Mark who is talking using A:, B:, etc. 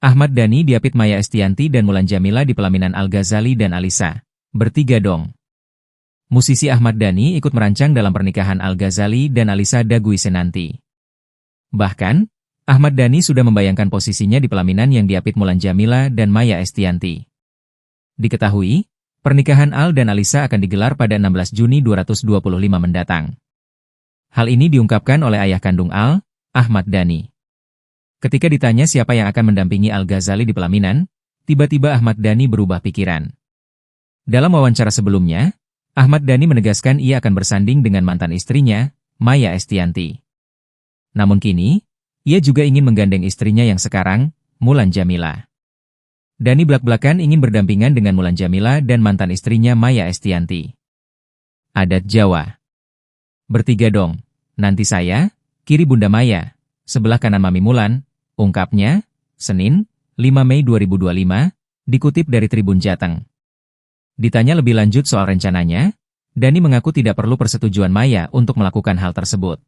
A: Ahmad Dhani diapit Maya Estianty dan Mulan Jameela di pelaminan Al-Ghazali dan Alyssa. Bertiga dong. Musisi Ahmad Dhani ikut merancang dalam pernikahan Al-Ghazali dan Alyssa Daguise nanti. Bahkan, Ahmad Dhani sudah membayangkan posisinya di pelaminan yang diapit Mulan Jameela dan Maya Estianty. Diketahui, pernikahan Al dan Alyssa akan digelar pada 16 Juni 2025 mendatang. Hal ini diungkapkan oleh ayah kandung Al, Ahmad Dhani. Ketika ditanya siapa yang akan mendampingi Al-Ghazali di pelaminan, tiba-tiba Ahmad Dhani berubah pikiran. Dalam wawancara sebelumnya, Ahmad Dhani menegaskan ia akan bersanding dengan mantan istrinya, Maya Estianty. Namun kini, ia juga ingin menggandeng istrinya yang sekarang, Mulan Jameela. Dhani belak-belakan ingin berdampingan dengan Mulan Jameela dan mantan istrinya Maya Estianty. Adat Jawa. Bertiga dong, nanti saya, kiri Bunda Maya, sebelah kanan Mami Mulan, ungkapnya, Senin, 5 Mei 2025, dikutip dari Tribun Jateng. Ditanya lebih lanjut soal rencananya, Dhani mengaku tidak perlu persetujuan Maya untuk melakukan hal tersebut.